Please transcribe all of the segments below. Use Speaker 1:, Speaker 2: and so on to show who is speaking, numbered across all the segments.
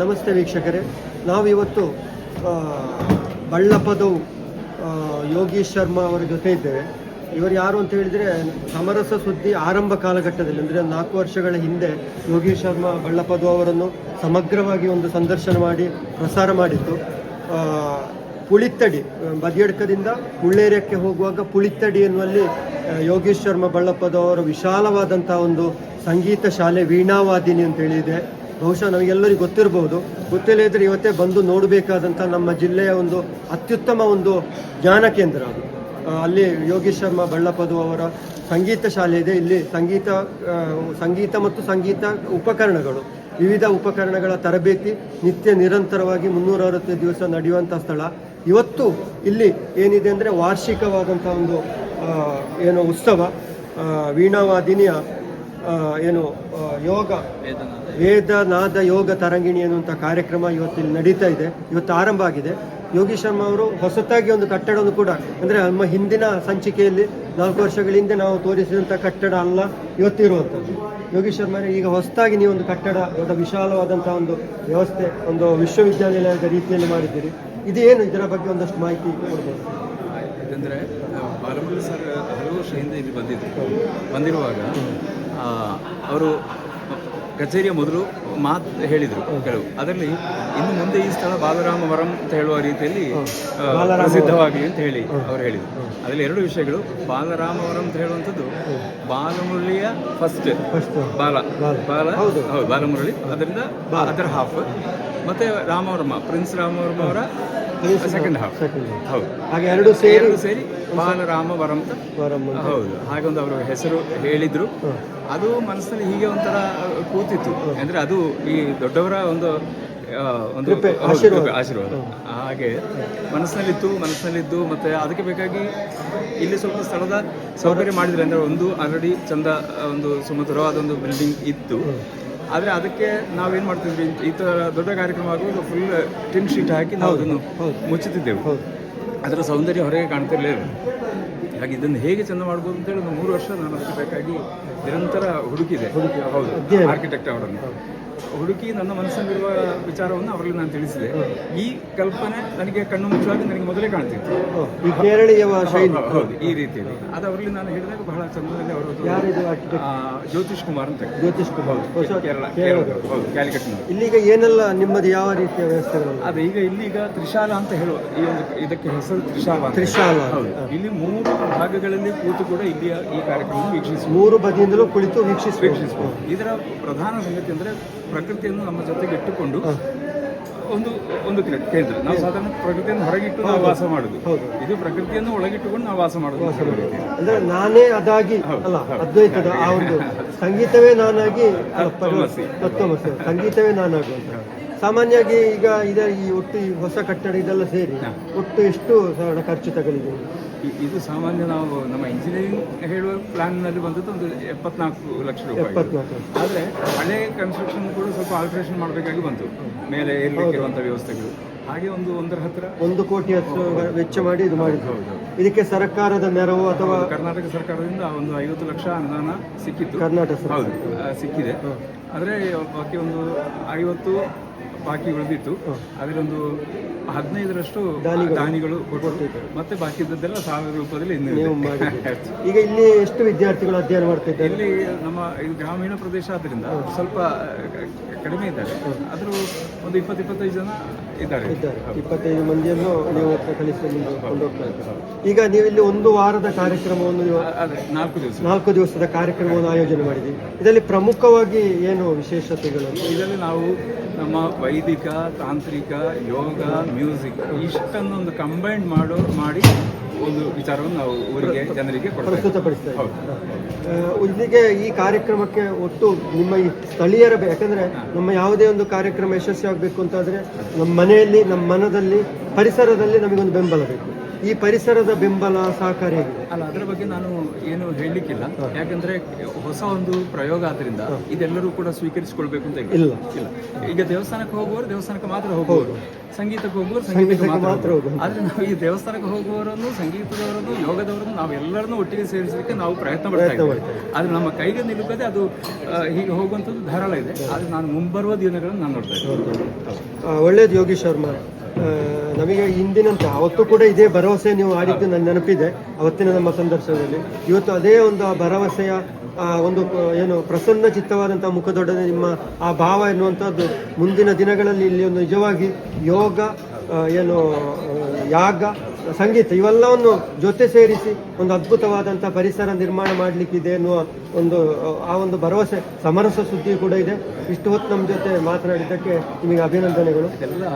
Speaker 1: ನಮಸ್ತೆ ವೀಕ್ಷಕರೇ, ನಾವಿವತ್ತು ಬಳ್ಳಪದವು ಯೋಗೀಶ್ ಶರ್ಮಾ ಅವರ ಜೊತೆ ಇದ್ದೇವೆ. ಇವರು ಯಾರು ಅಂತ ಹೇಳಿದರೆ, ಸಮರಸ ಸುದ್ದಿ ಆರಂಭ ಕಾಲಘಟ್ಟದಲ್ಲಿ ಅಂದರೆ 4 ವರ್ಷಗಳ ಹಿಂದೆ ಯೋಗೀಶ್ ಶರ್ಮಾ ಬಳ್ಳಪದವು ಅವರನ್ನು ಸಮಗ್ರವಾಗಿ ಒಂದು ಸಂದರ್ಶನ ಮಾಡಿ ಪ್ರಸಾರ ಮಾಡಿತ್ತು. ಪುಳಿತ್ತಡಿ ಬದಿಯಡ್ಕದಿಂದ ಮುಳ್ಳೇರಿಯಕ್ಕೆ ಹೋಗುವಾಗ ಪುಳಿತ್ತಡಿ ಎನ್ನುವಲ್ಲಿ ಯೋಗೀಶ್ ಶರ್ಮಾ ಬಳ್ಳಪದವು ಅವರ ವಿಶಾಲವಾದಂಥ ಒಂದು ಸಂಗೀತ ಶಾಲೆ ವೀಣಾವಾದಿನಿ ಅಂತೇಳಿದೆ. ಬಹುಶಃ ನಮಗೆಲ್ಲರಿಗೂ ಗೊತ್ತಿರಬಹುದು. ಗೊತ್ತಿಲ್ಲ ಇದ್ದರೆ ಇವತ್ತೇ ಬಂದು ನೋಡಬೇಕಾದಂಥ ನಮ್ಮ ಜಿಲ್ಲೆಯ ಒಂದು ಅತ್ಯುತ್ತಮ ಒಂದು ಜ್ಞಾನ ಕೇಂದ್ರ ಅದು. ಅಲ್ಲಿ ಯೋಗೀಶ್ ಶರ್ಮಾ ಬಳ್ಳಪದವು ಅವರ ಸಂಗೀತ ಶಾಲೆ ಇದೆ. ಇಲ್ಲಿ ಸಂಗೀತ ಮತ್ತು ಸಂಗೀತ ಉಪಕರಣಗಳು, ವಿವಿಧ ಉಪಕರಣಗಳ ತರಬೇತಿ ನಿತ್ಯ ನಿರಂತರವಾಗಿ 365 ದಿವಸ ನಡೆಯುವಂಥ ಸ್ಥಳ. ಇವತ್ತು ಇಲ್ಲಿ ಏನಿದೆ ಅಂದರೆ ವಾರ್ಷಿಕವಾದಂಥ ಒಂದು ಉತ್ಸವ, ವೀಣಾವಾದಿನಿಯ ಯೋಗ ವೇದನಾದ ಯೋಗ ತರಂಗಿಣಿ ಅನ್ನುವಂಥ ಕಾರ್ಯಕ್ರಮ ಇವತ್ತಿಲ್ಲಿ ನಡೀತಾ ಇದೆ. ಇವತ್ತು ಆರಂಭ ಆಗಿದೆ. ಯೋಗೀಶ್ ಶರ್ಮಾ ಅವರು ಹೊಸತಾಗಿ ಒಂದು ಕಟ್ಟಡವನ್ನು ಕೂಡ, ಅಂದರೆ ನಮ್ಮ ಹಿಂದಿನ ಸಂಚಿಕೆಯಲ್ಲಿ 4 ವರ್ಷಗಳ ಹಿಂದೆ ನಾವು ತೋರಿಸಿದಂಥ ಕಟ್ಟಡ ಅಲ್ಲ ಇವತ್ತಿರುವಂಥದ್ದು. ಯೋಗೀಶ್ ಶರ್ಮಾ ಈಗ ಹೊಸತಾಗಿ ನೀವು ಒಂದು ಕಟ್ಟಡ, ದೊಡ್ಡ ವಿಶಾಲವಾದಂಥ ಒಂದು ವ್ಯವಸ್ಥೆ, ಒಂದು ವಿಶ್ವವಿದ್ಯಾನಿಲಯದ ರೀತಿಯಲ್ಲಿ ಮಾಡಿದ್ದೀರಿ. ಇದೇನು, ಇದರ ಬಗ್ಗೆ ಒಂದಷ್ಟು ಮಾಹಿತಿ ಕೊಡ್ಬೋದು?
Speaker 2: ಯಾಕಂದರೆ ಬಾಲಮುರಳಿ ಸರ್ ಹಲವು ವರ್ಷ ಹಿಂದೆ ಇಲ್ಲಿ ಬಂದಿರುವಾಗ ಅವರು ಕಚೇರಿಯ ಮೊದಲು ಮಾತು ಹೇಳಿದರು ಕೆಲವು. ಅದರಲ್ಲಿ ಇನ್ನು ಮುಂದೆ ಈ ಸ್ಥಳ ಬಾಲರಾಮವರಂ ಅಂತ ಹೇಳುವ ರೀತಿಯಲ್ಲಿ ಪ್ರಸಿದ್ಧವಾಗಲಿ ಅಂತ ಹೇಳಿ ಅವರು ಹೇಳಿದರು. ಅದರಲ್ಲಿ 2 ವಿಷಯಗಳು. ಬಾಲರಾಮವರಂ ಅಂತ ಹೇಳುವಂಥದ್ದು ಬಾಲಮುರಳಿಯ ಫಸ್ಟ್ ಹೌದು ಬಾಲಮುರಳಿ, ಅದರಿಂದ ಅದರ ಹಾಫ್, ಮತ್ತು ರಾಮವರ್ಮ ಪ್ರಿನ್ಸ್ ರಾಮವರ್ಮ ಅವರ ಸೆಕೆಂಡ್ ಹಾಫ್. ಹೌದು, ಹಾಗೆ ಎರಡು ಸೇರಿ ಬಾಲರಾಮವರಂ ಅಂತ ಹೌದು, ಹಾಗೊಂದು ಅವರು ಹೆಸರು ಹೇಳಿದ್ರು. ಅದು ಮನಸ್ಸಿನಲ್ಲಿ ಹೀಗೆ ಒಂಥರ ಕೂತಿತ್ತು. ಅಂದರೆ ಅದು ಈ ದೊಡ್ಡವರ ಒಂದು ಆಶೀರ್ವಾದ ಹಾಗೆ ಮನಸ್ಸಿನಲ್ಲಿದ್ದು ಮತ್ತು ಅದಕ್ಕೆ ಬೇಕಾಗಿ ಇಲ್ಲಿ ಸ್ವಲ್ಪ ಸ್ಥಳದ ಸೌಕರ್ಯ ಮಾಡಿದ್ರೆ. ಅಂದರೆ ಒಂದು ಆಲ್ರೆಡಿ ಚಂದ ಒಂದು ಸುಮಧುರವಾದ ಒಂದು ಬಿಲ್ಡಿಂಗ್ ಇತ್ತು. ಆದರೆ ಅದಕ್ಕೆ ನಾವೇನು ಮಾಡ್ತಿದ್ವಿ, ಈ ಥರ ದೊಡ್ಡ ಕಾರ್ಯಕ್ರಮ ಆಗುವಾಗ ಫುಲ್ ಟಿನ್ ಶೀಟ್ ಹಾಕಿ ನಾವು ಅದನ್ನು ಮುಚ್ಚುತ್ತಿದ್ದೆವು. ಅದರ ಸೌಂದರ್ಯ ಹೊರಗೆ ಕಾಣ್ತಿರ್ಲಿಲ್ಲ. ಹಾಗೆ ಇದನ್ನು ಹೇಗೆ ಚೆಂದ ಮಾಡ್ಬೋದು ಅಂತೇಳಿ 3 ವರ್ಷ ನಾನು ಅದಕ್ಕೆ ಬೇಕಾಗಿ ನಿರಂತರ ಹುಡುಕಿದೆ. ಹೌದು, ಆರ್ಕಿಟೆಕ್ಟ್ ಅವರನ್ನು ಹುಡುಕಿ ನನ್ನ ಮನಸ್ಸಲ್ಲಿರುವ ವಿಚಾರವನ್ನು ಅವರಲ್ಲಿ ನಾನು ತಿಳಿಸಿದೆ. ಈ ಕಲ್ಪನೆ ನನಗೆ ಕಣ್ಣು ಮುಚ್ಚುವಾಗ ನನಗೆ ಮೊದಲೇ ಕಾಣ್ತಿತ್ತು. ಹೌದು, ಈ ರೀತಿಯಲ್ಲಿ ಅದು ಅವರಲ್ಲಿ ನಾನು ಹೇಳಿದಾಗ ಬಹಳ ಚಂದದಲ್ಲಿ ಅವರು ಜ್ಯೋತಿಷ್ ಕುಮಾರ್ ಅಂತ. ಕೇರಳ ಹೌದು, ಕ್ಯಾಲಿಕಟ್ನ.
Speaker 1: ಇಲ್ಲಿಗ ಏನೆಲ್ಲ ನಿಮ್ಮದು ಯಾವ ರೀತಿಯ ವ್ಯವಸ್ಥೆಗಳು?
Speaker 2: ಅದೇ ಈಗ ಇಲ್ಲಿಗ ತ್ರಿಶಾಲ ಅಂತ ಹೇಳುವ ಈ ಒಂದು ಇದಕ್ಕೆ ಹೆಸರು ತ್ರಿಶಾಲ. ಹೌದು, ಇಲ್ಲಿ 3 ಭಾಗಗಳಲ್ಲಿ ಕೂತು ಕೂಡ ಇಲ್ಲಿಯ ಈ ಕಾರ್ಯಕ್ರಮ ವೀಕ್ಷಿಸಬಹುದು.
Speaker 1: 3 ಬದಿಯಿಂದಲೂ ಕುಳಿತು ವೀಕ್ಷಿಸಬಹುದು.
Speaker 2: ಇದರ ಪ್ರಧಾನ ಸಂಗತಿ ಅಂದರೆ ಪ್ರಕೃತಿಯನ್ನು ನಮ್ಮ ಜೊತೆಗೆ ಇಟ್ಟುಕೊಂಡು ಒಂದು ಕೇಂದ್ರ. ನಾವು ಸಾಧಾರಣ ಪ್ರಕೃತಿಯನ್ನು ಹೊರಗಿಟ್ಟು ನಾವು ವಾಸ ಮಾಡುದು. ಇದು ಪ್ರಕೃತಿಯನ್ನು ಒಳಗಿಟ್ಟುಕೊಂಡು ನಾವು ವಾಸ ಮಾಡುದು.
Speaker 1: ಅಂದ್ರೆ ನಾನೇ ಅದಾಗಿ ಅಲ್ಲ, ಅದ್ವೈತದ ಆ ಒಂದು ಸಂಗೀತವೇ ನಾನಾಗಿ, ತತ್ವಮಸಿ ಸಂಗೀತವೇ ನಾನಾಗುವಂತ. ಸಾಮಾನ್ಯವಾಗಿ ಈಗ ಈ ಒಟ್ಟು ಈ ಹೊಸ ಕಟ್ಟಡ ಇದೆಲ್ಲ ಸೇರಿ ಒಟ್ಟು ಎಷ್ಟು ಖರ್ಚು ತಗಲಿದೆ?
Speaker 2: ಇದು ಸಾಮಾನ್ಯ ನಾವು ನಮ್ಮ ಇಂಜಿನಿಯರಿಂಗ್ ಹೇಳುವ ಪ್ಲಾನ್ನಲ್ಲಿ ಬಂದದ್ದು ಒಂದು 74 ಲಕ್ಷ ರೂಪಾಯಿ. ಆದರೆ ಹಳೆ ಕನ್ಸ್ಟ್ರಕ್ಷನ್ ಕೂಡ ಸ್ವಲ್ಪ ಆಲ್ಟ್ರೇಷನ್ ಮಾಡಬೇಕಾಗಿ ಬಂತು, ಮೇಲೆ ಇರುವಂಥ ವ್ಯವಸ್ಥೆಗಳು. ಹಾಗೆ ಒಂದು 1 ಕೋಟಿ ವೆಚ್ಚ ಮಾಡಿ ಇದು ಮಾಡಿದ್ದು. ಇದಕ್ಕೆ ಸರ್ಕಾರದ ನೆರವು ಅಥವಾ ಕರ್ನಾಟಕ ಸರ್ಕಾರದಿಂದ ಒಂದು 50 ಲಕ್ಷ ಅನುದಾನ ಸಿಕ್ಕಿತ್ತು. ಕರ್ನಾಟಕ ಹೌದು ಸಿಕ್ಕಿದೆ. ಆದರೆ ಬಾಕಿ ಒಂದು 50 ಬಾಕಿ ಉಳಿದಿತ್ತು. ಅದರೊಂದು 15ರಷ್ಟು ದಾನಿಗಳು ಕೊಟ್ಟಿದ್ದಾರೆ. ಮತ್ತೆ ಬಾಕಿ ಇದ್ದದ್ದೆಲ್ಲ 1000 ರೂಪಾಯಿದಲ್ಲಿ
Speaker 1: ಈಗ ಇಲ್ಲಿ ಎಷ್ಟು ವಿದ್ಯಾರ್ಥಿಗಳು ಅಧ್ಯಯನ ಮಾಡ್ತಿದ್ದಾರೆ?
Speaker 2: ಇಲ್ಲಿ ನಮ್ಮ ಇದು ಗ್ರಾಮೀಣ ಪ್ರದೇಶ ಆದ್ದರಿಂದ ಸ್ವಲ್ಪ ಕಡಿಮೆ ಇದ್ದಾರೆ. ಆದರೂ ಒಂದು 20-25 ಜನ ಇದ್ದಾರೆ.
Speaker 1: 25 ಮಂದಿಯನ್ನು ನೀವು ಕಲಿಸಿಕೊಂಡು ಕೊಂಡೋಗ್ತಾ ಇದ್ದಾರೆ. ಈಗ ನೀವು ಇಲ್ಲಿ 1 ವಾರದ ಕಾರ್ಯಕ್ರಮವನ್ನು 4 ದಿವಸದ ಕಾರ್ಯಕ್ರಮವನ್ನು ಆಯೋಜನೆ ಮಾಡಿದ್ದೀವಿ. ಇದರಲ್ಲಿ ಪ್ರಮುಖವಾಗಿ ಏನು ವಿಶೇಷತೆಗಳು?
Speaker 2: ಇದರಲ್ಲಿ ನಾವು ನಮ್ಮ ವೈದಿಕ, ತಾಂತ್ರಿಕ, ಯೋಗ, ಮ್ಯೂಸಿಕ್ ಇಷ್ಟನ್ನು ಒಂದು ಕಂಬೈನ್ ಮಾಡಿ ಒಂದು ವಿಚಾರವನ್ನು ನಾವು ಊರಿಗೆ ಜನರಿಗೆ
Speaker 1: ಪ್ರಸ್ತುತಪಡಿಸ್ತೇವೆ. ಇಲ್ಲಿಗೆ ಈ ಕಾರ್ಯಕ್ರಮಕ್ಕೆ ಒಟ್ಟು ನಿಮ್ಮ ಈ ಸ್ಥಳೀಯರ, ಯಾಕಂದರೆ ನಮ್ಮ ಯಾವುದೇ ಒಂದು ಕಾರ್ಯಕ್ರಮ ಯಶಸ್ವಿ ಆಗಬೇಕು ಅಂತಾದರೆ ನಮ್ಮ ಮನೆಯಲ್ಲಿ, ನಮ್ಮ ಮನದಲ್ಲಿ, ಪರಿಸರದಲ್ಲಿ ನಮಗೊಂದು ಬೆಂಬಲ ಬೇಕು. ಈ ಪರಿಸರದ ಬೆಂಬಲ ಸಹಕಾರ ಹೇಗಿದೆ?
Speaker 2: ಅಲ್ಲ, ಅದರ ಬಗ್ಗೆ ನಾನು ಏನು ಹೇಳಲಿಕ್ಕಿಲ್ಲ. ಯಾಕಂದ್ರೆ ಹೊಸ ಒಂದು ಪ್ರಯೋಗ ಆದ್ರಿಂದ ಇದೆಲ್ಲರೂ ಕೂಡ ಸ್ವೀಕರಿಸಿಕೊಳ್ಬೇಕು ಅಂತ ಇಲ್ಲ. ಈಗ ದೇವಸ್ಥಾನಕ್ಕೆ ಹೋಗುವವರು ದೇವಸ್ಥಾನಕ್ಕೆ ಮಾತ್ರ ಹೋಗುವವರು, ಸಂಗೀತಕ್ಕೆ ಹೋಗುವವರು ಸಂಗೀತಕ್ಕೆ ಮಾತ್ರ ಹೋಗುವರು. ಆದ್ರೆ ನಾವು ಈ ದೇವಸ್ಥಾನಕ್ಕೆ ಹೋಗುವವರನ್ನು, ಸಂಗೀತದವರನ್ನು, ಯೋಗದವರನ್ನು ನಾವೆಲ್ಲರನ್ನು ಒಟ್ಟಿಗೆ ಸೇರಿಸಲಿಕ್ಕೆ ನಾವು ಪ್ರಯತ್ನ ಪಡ್ತಾ ಇದ್ದೇವೆ. ಆದ್ರೆ ನಮ್ಮ ಕೈಗೆ ನಿಲ್ಲುತ್ತದೆ ಅದು ಹೀಗೆ ಹೋಗುವಂಥದ್ದು ಧಾರಾಳ ಇದೆ. ಆದ್ರೆ ನಾನು ಮುಂಬರುವ ದಿನಗಳನ್ನು ನಾನು ನೋಡ್ತಾ ಇದ್ದೇನೆ.
Speaker 1: ಒಳ್ಳೇದು ಯೋಗೀಶ್ ಶರ್ಮಾ. ನಮಗೆ ಇಂದಿನಂತೆ ಅವತ್ತು ಕೂಡ ಇದೇ ಭರವಸೆ ನೀವು ಆಡಿದ್ದು ನನ್ನ ನೆನಪಿದೆ ಅವತ್ತಿನ ನಮ್ಮ ಸಂದರ್ಶನದಲ್ಲಿ. ಇವತ್ತು ಅದೇ ಒಂದು ಆ ಭರವಸೆಯ ಒಂದು ಏನು ಪ್ರಸನ್ನ ಚಿತ್ತವಾದಂಥ ಮುಖದೊಡನೆ ನಿಮ್ಮ ಆ ಭಾವ ಎನ್ನುವಂಥದ್ದು ಮುಂದಿನ ದಿನಗಳಲ್ಲಿ ಇಲ್ಲಿ ಒಂದು ನಿಜವಾಗಿ ಯೋಗ ಏನು ಯಾಗ ಸಂಗೀತ ಇವೆಲ್ಲವನ್ನು ಜೊತೆ ಸೇರಿಸಿ ಒಂದು ಅದ್ಭುತವಾದಂಥ ಪರಿಸರ ನಿರ್ಮಾಣ ಮಾಡಲಿಕ್ಕಿದೆ ಎನ್ನುವ ಆ ಒಂದು ಭರವಸೆ ಸಮರಸ ಸುದ್ದಿ ಕೂಡ ಇದೆ. ಇಷ್ಟು ಹೊತ್ತು ನಮ್ಮ ಜೊತೆ ಮಾತನಾಡಿದ್ದಕ್ಕೆ ನಿಮಗೆ ಅಭಿನಂದನೆಗಳು.
Speaker 2: ಇದೆಲ್ಲ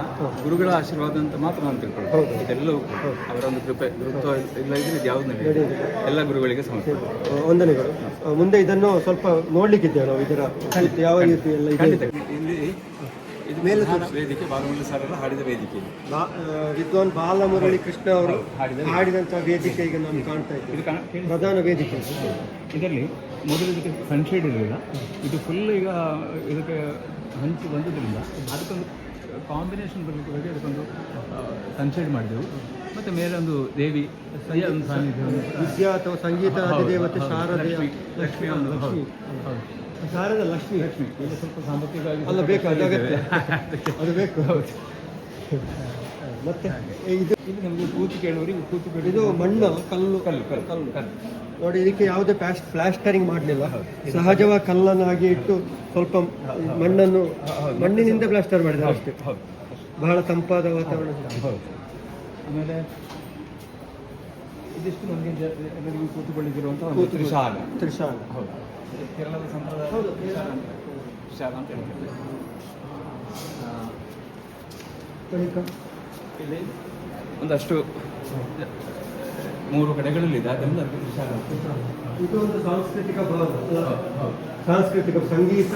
Speaker 2: ಗುರುಗಳ ಆಶೀರ್ವಾದ ಅಂತ ಮಾತ್ರ ನಾನು ತಿಳ್ಕೊಳ್ಳೋದು. ಇದೆಲ್ಲವೂ ಅವರ ಒಂದು ಕೃಪೆ, ಗುರುತ್ವ ಇಲ್ಲ ಇದ್ರೆ ಇದು ಯಾವ್ದು ನಡೆಯುತ್ತೆ. ಎಲ್ಲ ಗುರುಗಳಿಗೆ ಸಮರ್ಪಣೆ
Speaker 1: ವಂದನೆಗಳು. ಮುಂದೆ ಇದನ್ನು ಸ್ವಲ್ಪ ನೋಡ್ಲಿಕ್ಕಿದ್ದೇವೆ ನಾವು, ಇದರ ಯಾವ ರೀತಿ ಎಲ್ಲ ಇದೆ.
Speaker 2: ಇಲ್ಲಿ ಇದು ಮೇಲೆ ವೇದಿಕೆ ಬಾಲಮುರಳಿ ಸರ್ ಹಾಡಿದ ವೇದಿಕೆ,
Speaker 1: ವಿದ್ವಾನ್ ಬಾಲಮುರಳಿ ಕೃಷ್ಣ ಅವರು ಹಾಡಿದಂಥ ವೇದಿಕೆ ಈಗ ನಾನು ಕಾಣ್ತಾ ಇದ್ದೇವೆ. ಪ್ರಧಾನ ವೇದಿಕೆ
Speaker 2: ಇದರಲ್ಲಿ ಮೊದಲು ಇದಕ್ಕೆ ಸನ್ಶೇಡ್ ಇರಲಿಲ್ಲ, ಇದು ಫುಲ್ ಈಗ ಇದಕ್ಕೆ ಹಂಚಿ ಬಂದಿದ್ದರಿಂದ ಅದಕ್ಕೊಂದು ಕಾಂಬಿನೇಷನ್ ಬರಲಿಕ್ಕೆ ಅದಕ್ಕೊಂದು ಸನ್ಶೇಡ್ ಮಾಡಿದೆವು. ಮತ್ತು ಮೇಲೊಂದು ದೇವಿ ಒಂದು ಸಾನ್ನಿಧ್ಯ,
Speaker 1: ವಿದ್ಯಾ ಅಥವಾ ಸಂಗೀತ ಅಧಿದೇವತೆ ಶಾರದೆಯ
Speaker 2: ಲಕ್ಷ್ಮಿ ಒಂದು
Speaker 1: ಶಾರದ ಲಕ್ಷ್ಮಿ
Speaker 2: ಈಗ ಸ್ವಲ್ಪ ಸಾಂಬತ್ತಿಕವಾಗಿ
Speaker 1: ಅಲ್ಲ ಬೇಕು, ಅದು ಅಗತ್ಯ, ಅದು ಬೇಕು. ಮತ್ತೆ ಇದು
Speaker 2: ನಮಗೆ ಕೂತು ಕೇಳುವವರಿಗೆ ಕೂತು ಕೇಳಿ
Speaker 1: ಇದು ಮಣ್ಣು ಕಲ್ಲು ನೋಡಿ, ಇದಕ್ಕೆ ಯಾವುದೇ ಪ್ಲಾಸ್ಟರಿಂಗ್ ಮಾಡಲಿಲ್ಲ, ಸಹಜವಾಗಿ ಕಲ್ಲನ್ನಾಗಿ ಇಟ್ಟು ಸ್ವಲ್ಪ ಮಣ್ಣಿನಿಂದ ಪ್ಲಾಸ್ಟರ್ ಮಾಡಿದ್ದಾರೆ ಅಷ್ಟೇ. ಬಹಳ ತಂಪಾದ ವಾತಾವರಣ.
Speaker 2: ಆಮೇಲೆ ಇದಿಷ್ಟು ನಮಗೆ ಎಲ್ಲರಿಗೂ ಕೂತುಕೊಳ್ಳಿರುವಂತಹ ತ್ರಿಶಾಲ. ಹೌದು, ಕೇರಳದ ಸಂಪ್ರದಾಯ ತ್ರಿಶಾಲ ಅಂತ ಹೇಳ್ತಾರೆ. ಇಲ್ಲಿ ಒಂದಷ್ಟು 3 ಕಡೆಗಳಲ್ಲಿದೆ, ಅದರಿಂದ ತ್ರಿಶಾಲ.
Speaker 1: ಇದು ಒಂದು ಸಾಂಸ್ಕೃತಿಕ ಭವನ, ಸಾಂಸ್ಕೃತಿಕ ಸಂಗೀತ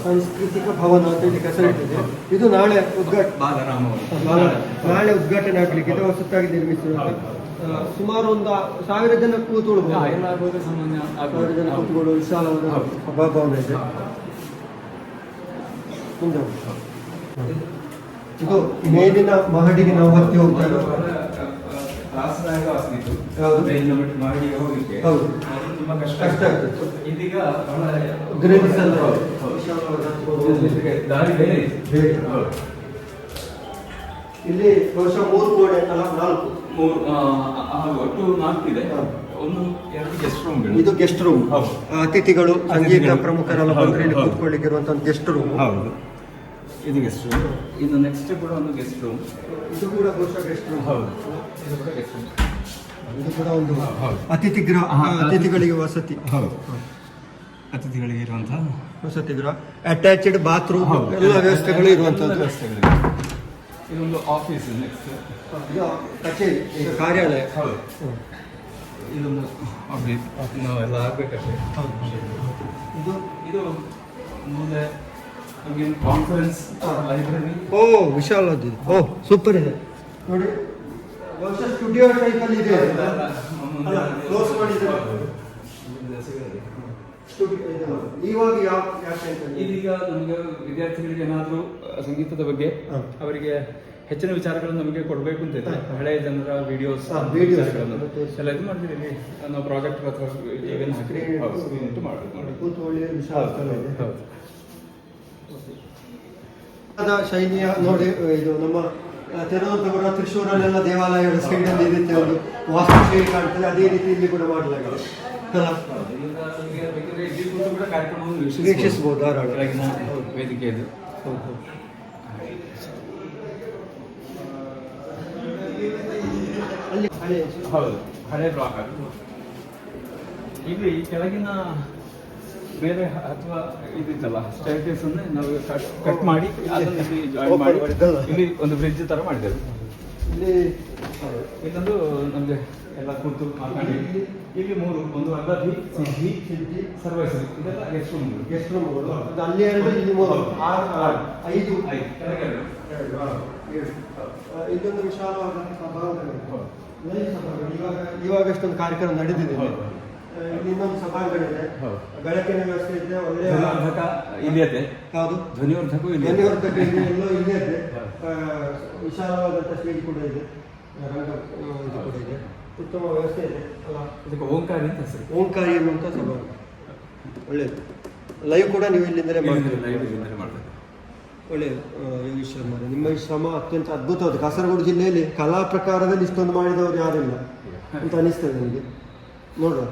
Speaker 1: ಸಾಂಸ್ಕೃತಿಕ ಭವನ ಅಂತ ಇಲ್ಲಿ ಹೆಸರಿಟ್ಟಿದೆ. ಇದು ನಾಳೆ ಉದ್ಘಾಟನೆ ಆಗಲಿಕ್ಕಿದೆ, ಹೊಸತಾಗಿ ನಿರ್ಮಿಸಿರುವುದು. ಸುಮಾರು ಒಂದು 1000 ಜನ ಕೂತ್ಕೊಳ್ಬಹುದು, 1000 ಜನ ಕೂತ್ಕೊಳ್ಳುವ ವಿಶಾಲವಾದ ಸಭಾಭವನ ಇದೆ. ಇದು ಮೇಲಿನ ಮಹಡಿಗೆ ನಾವು ಹತ್ತಿ ಹೋಗ್ತಾ ಇರೋದು. ಹೌದು,
Speaker 2: ತುಂಬಾ ಕಷ್ಟ
Speaker 1: ಆಗ್ತಿತ್ತು.
Speaker 2: ಇದೀಗ
Speaker 1: ಇಲ್ಲಿ ವರ್ಷ 3 ಗೋಡೆ ಅಲ್ಲ 4
Speaker 2: ಒಟ್ಟು 4 ಇದೆ. ಒಂದು 2 ಗೆಸ್ಟ್ ರೂಮ್ಗಳು.
Speaker 1: ಇದು ಗೆಸ್ಟ್ ರೂಮ್, ಅತಿಥಿಗಳು ಸಂಗೀತ ಪ್ರಮುಖರೆಲ್ಲ ಬಂದ್ರೆ ಇಲ್ಲಿ ಕೂತ್ಕೊಳ್ಳಿಕ್ಕೆ ಇರುವಂತ ಗೆಸ್ಟ್ ರೂಮ್.
Speaker 2: ಹೌದು, ಇದು ಗೆಸ್ಟ್ ರೂಮ್. ಇದು ನೆಕ್ಸ್ಟ್ ಕೂಡ ಒಂದು ಗೆಸ್ಟ್ ರೂಮ್.
Speaker 1: ಇದು ಕೂಡ ಬಹುಶಃ ಗೆಸ್ಟ್ ರೂಮ್.
Speaker 2: ಹೌದು, ಇದು ಕೂಡ ಗೆಸ್ಟ್ ರೂಮ್.
Speaker 1: ಇದು ಕೂಡ ಒಂದು ಅತಿಥಿ ಗೃಹ, ಅತಿಥಿಗಳಿಗೆ ವಸತಿ.
Speaker 2: ಹೌದು, ಅತಿಥಿಗಳಿಗೆ ಇರುವಂತಹ
Speaker 1: ವಸತಿ ಗೃಹ, ಅಟ್ಯಾಚ್ಡ್ ಬಾತ್ರೂಮ್, ಎಲ್ಲ ವ್ಯವಸ್ಥೆಗಳು ಇರುವಂತದ್ದು ವ್ಯವಸ್ಥೆಗಳಿವೆ.
Speaker 2: ಇದೊಂದು ಆಫೀಸ್. ನೆಕ್ಸ್ಟ್
Speaker 1: ಇದು ಕಚೇರಿ, ಕಾರ್ಯಾಲಯ.
Speaker 2: ಹೌದು, ಇದೊಂದು ಆಫೀಸ್, ನಾವೆಲ್ಲ ಆಗಬೇಕಷ್ಟೇ.
Speaker 1: ಇದು
Speaker 2: ಇದು ಮುಂದೆ ಕಾನ್ಫರೆನ್ಸ್ ಲೈಬ್ರರಿ.
Speaker 1: ಓ ವಿಶಾಲವಾದ, ಓ ಸೂಪರ್ ಇದೆ ನೋಡಿ. ಬಹುಶಃ ಸ್ಟುಡಿಯೋ ಟೈಪ್ ಅಲ್ಲಿ ಇದೆ, ಕ್ಲೋಸ್ ಮಾಡಿದ್ದಾರೆ. ಇವಾಗ
Speaker 2: ಇದೀಗ ನಮಗೆ ವಿದ್ಯಾರ್ಥಿಗಳಿಗೆ ಏನಾದರೂ ಸಂಗೀತದ ಬಗ್ಗೆ ಅವರಿಗೆ ಹೆಚ್ಚಿನ ವಿಚಾರಗಳನ್ನು ನಮಗೆ ಕೊಡಬೇಕು ಅಂತ ಇದೆ. ಹಳೆಯ ಜನರ ವಿಡಿಯೋಸ್ ಎಲ್ಲ ಇದು ಮಾಡಿದ್ರೆ ಇಲ್ಲಿ ನಾವು ಪ್ರಾಜೆಕ್ಟ್ ಅಥವಾ ಈವೆನ್
Speaker 1: ಶೈಲಿಯ ನೋಡಿ. ಇದು ನಮ್ಮ ತಿರುವನಂತಪುರ, ತ್ರಿಶೂರಲ್ಲೆಲ್ಲ ದೇವಾಲಯಗಳ ಸೈಡಲ್ಲಿ ಇರುತ್ತೆ, ಒಂದು ವಾಸ್ತುಶೈಲಿ ಕಾಣ್ತದೆ, ಅದೇ ರೀತಿ ಇಲ್ಲಿ ಕೂಡ ಮಾಡಲಾಗಿದೆ. ವೀಕ್ಷಿಸಬಹುದು ಧಾರಾಳ
Speaker 2: ವೇದಿಕೆ ಇದು. ಹೌದು, ಹಳೆ ಬ್ಲಾಕ್. ಇಲ್ಲಿ ಕೆಳಗಿನ ಬೇರೆ ಅಥವಾ ಇದಿತ್ತಲ್ಲ ಸ್ಟೇರ್ಕೇಸ್ ಅನ್ನು ನಾವು ಕಟ್ ಮಾಡಿ ಅದನ್ನು ಇಲ್ಲಿ ಜಾಯಿನ್ ಮಾಡಿ ಇಲ್ಲಿ ಒಂದು ಬ್ರಿಡ್ಜ್ ತರ ಮಾಡಿದ್ದೇವೆ. ಇಲ್ಲೊಂದು ನಮಗೆ ಎಲ್ಲ ಕೂತು ಮಾತಾಡಿ ಇಲ್ಲಿ 3, ಒಂದು ಅಲ್ಲದಿ, ಸಿದ್ಧಿ, ಸರ್ವೇಶ್ವರಿ, ಇದೆಲ್ಲ ಗೆಸ್ಟ್ ರೂಮ್ಗಳು.
Speaker 1: ಗೆಸ್ಟ್ ರೂಮ್ಗಳು ಅಲ್ಲಿ 2, ಇಲ್ಲಿ 3, 5
Speaker 2: ಕೆಳಗೆ
Speaker 1: ಇಲ್ಲೊಂದು ವಿಶಾಲವಾದಂಥ ಸಭಾಂಗಣ ಇದೆ. ಇವಾಗ ಇಷ್ಟೊಂದು ಕಾರ್ಯಕ್ರಮ ನಡೆದಿದೆ. ಇಲ್ಲಿ ಇನ್ನೊಂದು ಸಭಾಂಗಣ ಇದೆ, ಬೆಳಕಿನ ವ್ಯವಸ್ಥೆ ಇದೆ, ಒಳ್ಳೆಯ
Speaker 2: ಇಲ್ಲಿದೆ.
Speaker 1: ಯಾವುದು
Speaker 2: ಧ್ವನಿವರ್ಧಕ
Speaker 1: ಧ್ವನಿವರ್ಧಕ ಇದೆ, ಎಲ್ಲೋ ಇಲ್ಲೇ ಇದೆ. ವಿಶಾಲವಾದಂಥ ಸ್ಟೇಜ್ ಕೂಡ ಇದೆ, ರಂಗ ಇದು ಕೂಡ ಇದೆ, ಉತ್ತಮ ವ್ಯವಸ್ಥೆ ಇದೆ ಅಲ್ಲ.
Speaker 2: ಇದಕ್ಕೆ ಓಂಕಾರಿ ಅಂತ ಹೆಸರು.
Speaker 1: ಓಂಕಾರಿ ಎನ್ನುವಂಥ ಸಭಾಂಗಣ ಒಳ್ಳೆಯದು. ಲೈವ್ ಕೂಡ ನೀವು ಇಲ್ಲಿಂದಲೇ ಮಾಡ್ತೀರಿ.
Speaker 2: ಮಾಡ್ತಾರೆ.
Speaker 1: ಒಳ್ಳೆಯದು ಯೋಗೀಶ್ ಶರ್ಮ ಅವರೇ, ನಿಮ್ಮ ಈ ಶ್ರಮ ಅತ್ಯಂತ ಅದ್ಭುತವಾದ. ಕಾಸರಗೋಡು ಜಿಲ್ಲೆಯಲ್ಲಿ ಕಲಾ ಪ್ರಕಾರದಲ್ಲಿ ಇಷ್ಟೊಂದು ಮಾಡಿದವರು ಯಾರಿಲ್ಲ ಅಂತ ಅನಿಸ್ತದೆ ನನಗೆ. ನೋಡುವ